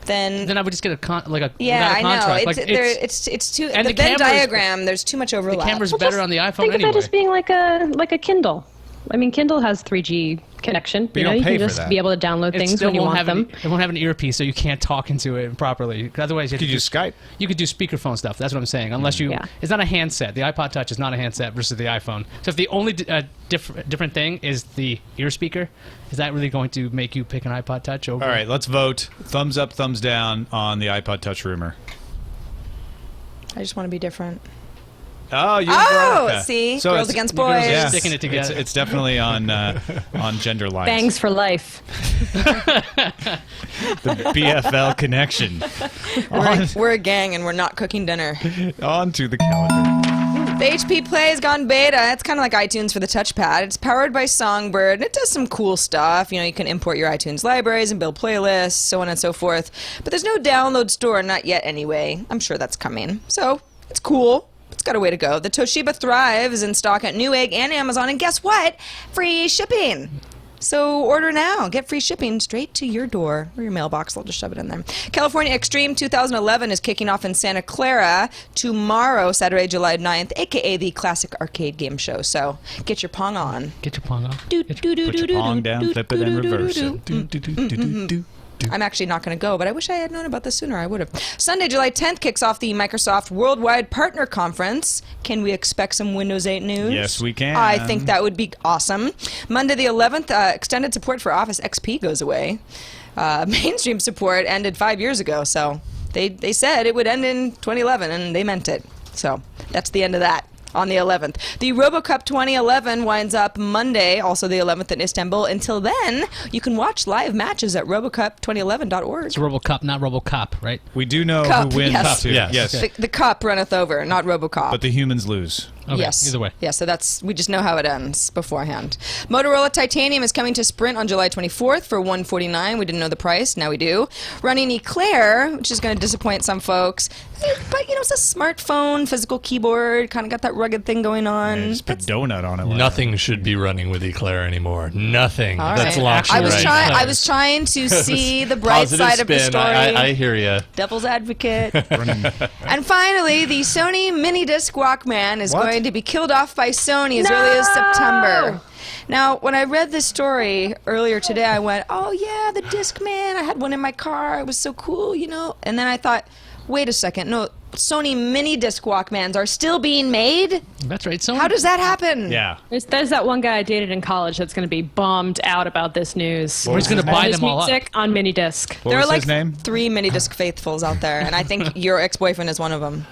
then Then I would just get a yeah, without a I know. contract. It's too and the the Venn cameras- diagram. There's too much overlap. the camera's Well, better just on the iPhone Think anyway. of it as being like a Kindle. I mean, Kindle has 3G connection. you don't you pay can for just that. be able to download It things still when you won't want have them. it won't have an earpiece, so you can't talk into it properly. Otherwise, you Could you use Skype? You could do speakerphone stuff. That's what I'm saying. Unless you, Yeah. it's not a handset. The iPod Touch is not a handset versus the iPhone. So if the only different thing is the ear speaker, is that really going to make you pick an iPod Touch over? All right, let's vote. Thumbs up, thumbs down on the iPod Touch rumor. I just want to be different. Oh, you Oh, Veronica. see? So Girls it's- against the girls boys. are Yeah, sticking it together. It's definitely on gender lines. Bangs for life. The BFL connection. We're a gang and we're not cooking dinner. On to the calendar. The HP Play has gone beta. It's kind of like iTunes for the touchpad. It's powered by Songbird. It does some cool stuff. You can import your iTunes libraries and build playlists, so on and so forth. But there's no download store, not yet anyway. I'm sure that's coming. So, it's cool. It's got a way to go. The Toshiba Thrive is in stock at Newegg and Amazon, and guess what? Free shipping. So order now. Get free shipping straight to your door or your mailbox. They'll just shove it in there. California Extreme 2011 is kicking off in Santa Clara tomorrow, Saturday, July 9th, a.k.a. the classic arcade game show. So get your Pong on. Get your Pong on. Put your Pong down, flip it, and reverse it. I'm actually not going to go, but I wish I had known about this sooner. I would have. Sunday, July 10th kicks off the Microsoft Worldwide Partner Conference. Can we expect some Windows 8 news? Yes, we can. I think that would be awesome. Monday the 11th, extended support for Office XP goes away. Mainstream support ended 5 years ago, so they said it would end in 2011, and they meant it. So that's the end of that. On the 11th. The RoboCup 2011 winds up Monday, also the 11th in Istanbul. Until then, you can watch live matches at robocup2011.org. It's RoboCup, not RoboCop, right? We do know Cup, who wins, yes. too. Yes. Yes. The cup runneth over, not RoboCop. But the humans lose. Okay, yes. either way. Yeah, so we just know how it ends beforehand. Motorola Titanium is coming to Sprint on July 24th for $149. We didn't know the price, now we do. Running Eclair, which is going to disappoint some folks. But, it's a smartphone, physical keyboard, kind of got that rugged thing going on. Yeah, just put donut on it. Nothing should be running with Eclair anymore. Nothing. All That's right. launching I was right now. I was trying to see the bright Positive side of the spin. story. I hear you. Devil's advocate. And finally, the Sony Minidisc Walkman is What? going to be killed off by Sony as early as September. Now, when I read this story earlier today, I went, oh yeah, the Discman. I had one in my car. It was so cool, And then I thought, wait a second. No, Sony Minidisc Walkmans are still being made? That's right. So How does that happen? Yeah. There's that one guy I dated in college that's going to be bummed out about this news. We're just going to buy His them all up. music on minidisc. What There was are like his name? 3 Minidisc faithfuls out there, and I think your ex-boyfriend is one of them.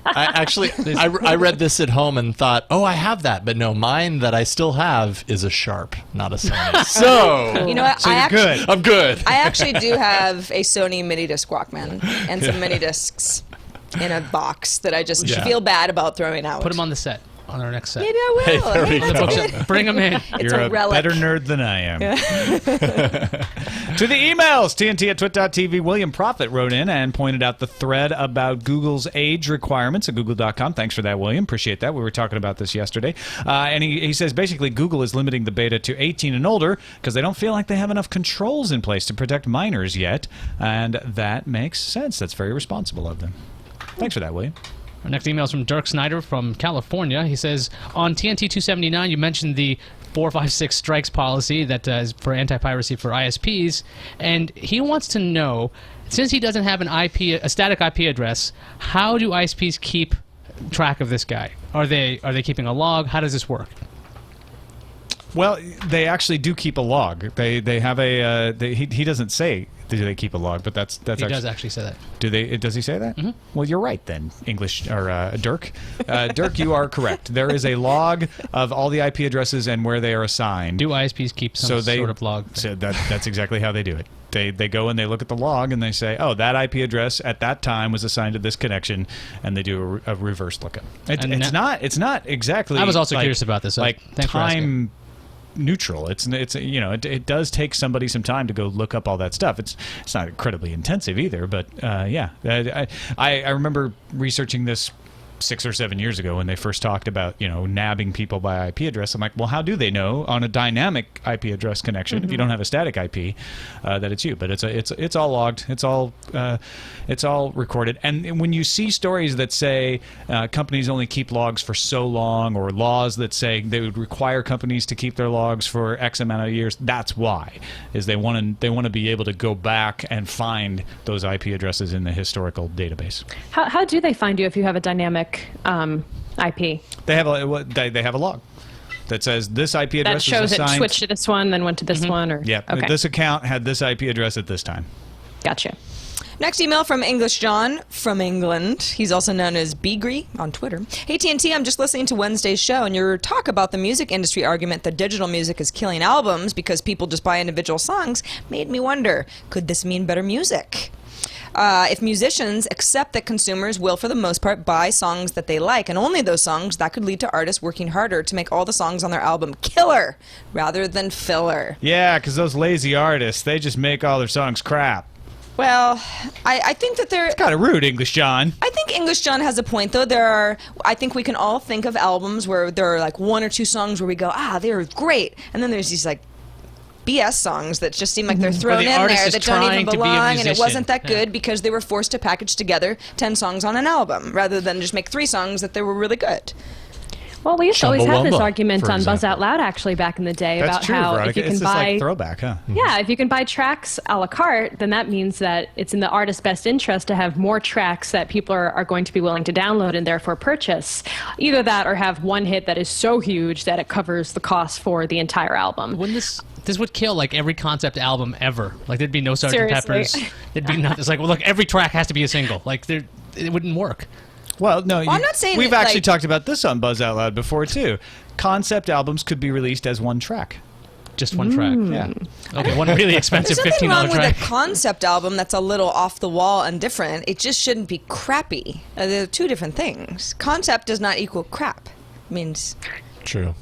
I read this at home and thought, oh, I have that. But no, mine that I still have is a Sharp, not a Sony. So, You know what? So you're good. I'm good. I actually do have a Sony Minidisc Walkman and some Minidiscs in a box that I just Yeah. feel bad about throwing out. Put them on the set, on our next set. Maybe I will. Hey, there we that's go. good. Bring them in. It's You're a a relic. better nerd than I am. To the emails, TNT@twit.tv. William Prophet wrote in and pointed out the thread about Google's age requirements at google.com. Thanks for that, William. Appreciate that. We were talking about this yesterday. And he says basically Google is limiting the beta to 18 and older because they don't feel like they have enough controls in place to protect minors yet. And that makes sense. That's very responsible of them. Thanks for that, William. Our next email is from Dirk Snyder from California. He says, on TNT 279, you mentioned the 456 strikes policy that is for anti-piracy for ISPs, and he wants to know, since he doesn't have a static IP address, how do ISPs keep track of this guy? Are they keeping a log? How does this work? Well, they actually do keep a log. They have a he doesn't say do they keep a log, but that's He does actually say that. Do they? Does he say that? Mm-hmm. Well, you're right then, English or Dirk. Dirk, you are correct. There is a log of all the IP addresses and where they are assigned. Do ISPs keep some sort of log? So that's exactly how they do it. They go and they look at the log and they say, oh, that IP address at that time was assigned to this connection, and they do a reverse lookup. It's not exactly. I was also curious about this. Like time neutral. It's it does take somebody some time to go look up all that stuff. It's not incredibly intensive either, but yeah. I remember researching this 6 or 7 years ago when they first talked about nabbing people by IP address. I'm like, well, how do they know on a dynamic IP address connection if you don't have a static IP that it's you? But it's all logged. It's all recorded. And when you see stories that say companies only keep logs for so long, or laws that say they would require companies to keep their logs for X amount of years, that's why is they want to be able to go back and find those IP addresses in the historical database. How do they find you if you have a dynamic IP? They have a log that says this IP address that shows is assigned. It switched to this one, then went to this one, or yeah. Okay. This account had this IP address at this time. Gotcha. Next email from English John from England. He's also known as Beagry on Twitter. Hey, TNT, I'm just listening to Wednesday's show, and your talk about the music industry argument that digital music is killing albums because people just buy individual songs made me wonder, could this mean better music? If musicians accept that consumers will, for the most part, buy songs that they like, and only those songs, that could lead to artists working harder to make all the songs on their album killer rather than filler. Yeah, because those lazy artists, they just make all their songs crap. Well, I think that they're... It's kind of rude, English John. I think English John has a point, though. I think we can all think of albums where there are like 1 or 2 songs where we go, they're great. And then there's these like BS songs that just seem like they're thrown in there that don't even belong, and it wasn't that good because they were forced to package together 10 songs on an album rather than just make 3 songs that they were really good. Well, we used to always have this Chumbawamba, argument for on Buzz example. Out Loud actually back in the day That's about true, how Veronica. if you can it's buy like throwback, huh? Yeah, if you can buy tracks a la carte, then that means that it's in the artist's best interest to have more tracks that people are going to be willing to download and therefore purchase. Either that or have one hit that is so huge that it covers the cost for the entire album. Wouldn't this would kill like every concept album ever. Like there'd be no Sgt. Seriously. Peppers. There'd be nothing. It's like, well, look, every track has to be a single. Like it wouldn't work. Well, no, I'm not saying we've that, actually like- talked about this on Buzz Out Loud before, too. Concept albums could be released as one track. Just one track. Yeah. Okay, one really expensive There's nothing $15 wrong track. with a concept album that's a little off the wall and different. It just shouldn't be crappy. They're 2 different things. Concept does not equal crap. It means... True.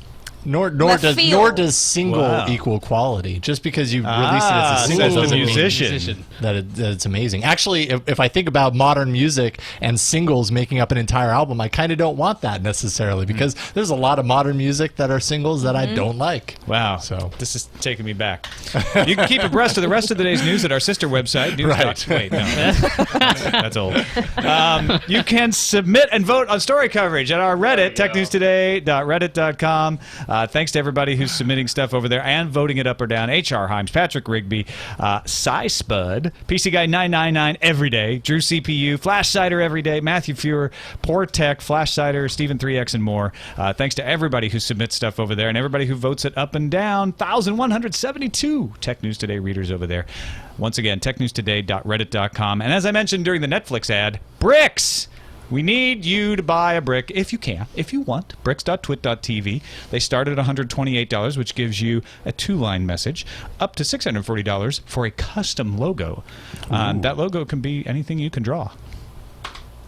Nor Left field. does single Wow. equal quality. Just because you release it as a single says the doesn't mean musician. that it's amazing. Actually, if I think about modern music and singles making up an entire album, I kind of don't want that necessarily because there's a lot of modern music that are singles that I don't like. Wow. So This is taking me back. You can keep abreast of the rest of the day's news at our sister website. Right. Wait, no. That's old. You can submit and vote on story coverage at our Reddit, technewstoday.reddit.com. Thanks to everybody who's submitting stuff over there and voting it up or down. H.R. Himes, Patrick Rigby, Cy Spud, PC Guy 999 every day, Drew CPU, Flash Cider every day, Matthew Fuhrer, Poor Tech, Flash Cider, Stephen 3X, and more. Thanks to everybody who submits stuff over there and everybody who votes it up and down. 1,172 Tech News Today readers over there. Once again, technewstoday.reddit.com. And as I mentioned during the Netflix ad, bricks! We need you to buy a brick if you can, if you want. Bricks.twit.tv. They start at $128, which gives you a 2-line message, up to $640 for a custom logo. That logo can be anything you can draw.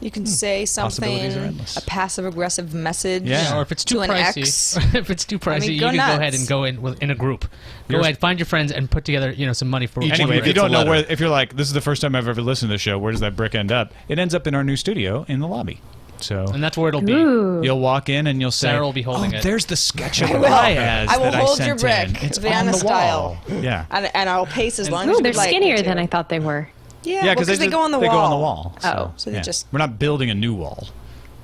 You can say Possibilities are something, endless. a passive-aggressive message Yeah. Or if it's too to an pricey, ex. if it's too pricey, mean, you go can go ahead nuts. and go in a group. Go ahead, find your friends, and put together some money for Each one Anyway, one if you gets a don't know letter. where, if you're like, this is the first time I've ever listened to the show, where does that brick end up? It ends up in our new studio in the lobby. So and that's where it'll be. Ooh. you'll walk in and you'll say, Sarah will be holding oh, it. there's the sketch of I will. Iyaz I will that hold I your sent in. brick, It's Vienna on the style. wall. Yeah. And I'll pace as long as Ooh, you they're would like me skinnier to. than I thought they were. Yeah, because they go on the wall. They go on the wall. Oh, so they yeah. just... We're not building a new wall.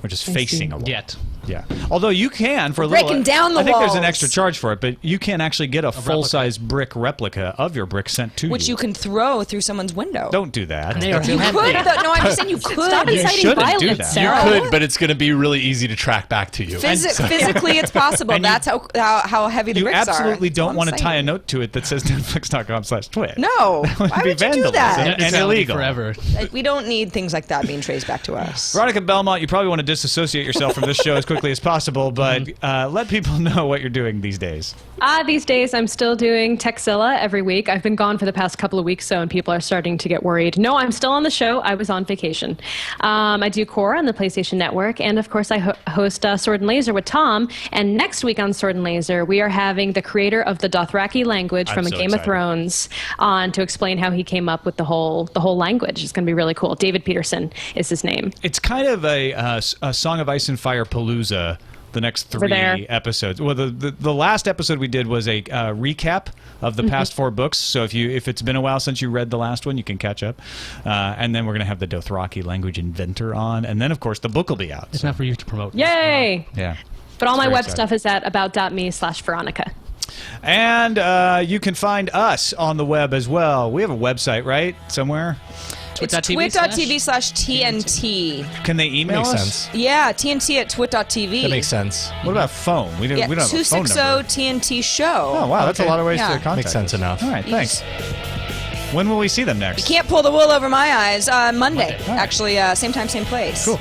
We're just facing a wall. Yet. Yeah. Although you can for a Breaking little. down the I think there's an walls. extra charge for it, but you can actually get a full-size brick replica of your brick sent to Which you can throw through someone's window. Don't do that. They are You heavy. could, though. No, I'm just saying you could. Stop inciting shouldn't do violence, that. Sarah. Could, but it's going to be really easy to track back to you. Physically, it's possible. And you- That's how heavy the You bricks are. absolutely That's don't what want I'm to tie a saying. note to it that says Netflix.com/twit. No. would Why be would you do vandalism. that? And It's valid illegal. forever. We don't need things like that being traced back to us. Veronica Belmont, you probably want to disassociate yourself from this show as quickly as possible, but let people know what you're doing these days. These days, I'm still doing Techzilla every week. I've been gone for the past couple of weeks, so and people are starting to get worried. No, I'm still on the show. I was on vacation. I do Core on the PlayStation Network, and of course, I host Sword and Laser with Tom. And next week on Sword and Laser, we are having the creator of the Dothraki language I'm from so Game excited. of Thrones on to explain how he came up with the whole language. It's going to be really cool. David Peterson is his name. It's kind of a Song of Ice and Fire Palooza. The next 3 there. episodes. Well, the last episode we did was a recap of the past 4 books. So if it's been a while since you read the last one, you can catch up. And then we're going to have the Dothraki language inventor on, and then of course the book will be out. It's not for you to promote. Yay! Yeah. But all my very web exciting. stuff is at about.me/Veronica. And you can find us on the web as well. We have a website, right? Somewhere. It's Twit.tv twit.tv/TNT. Can they email Makes us? sense. Yeah, TNT at twit.tv. That makes sense. What about phone? We don't Yeah, have a phone 260 number. TNT show. Oh wow, that's a Okay. lot of ways Yeah. to contact Makes sense us. enough. All right, thanks. When will we see them next? Can't pull the wool over my eyes. Monday. All right. Actually, same time, same place. Cool.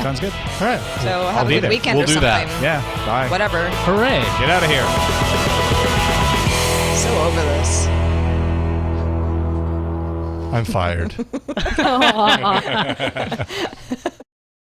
Sounds good. All right. So I'll have a be good there. weekend We'll or do something. that. Yeah. Bye. Whatever. Hooray! Get out of here. So over this. I'm fired.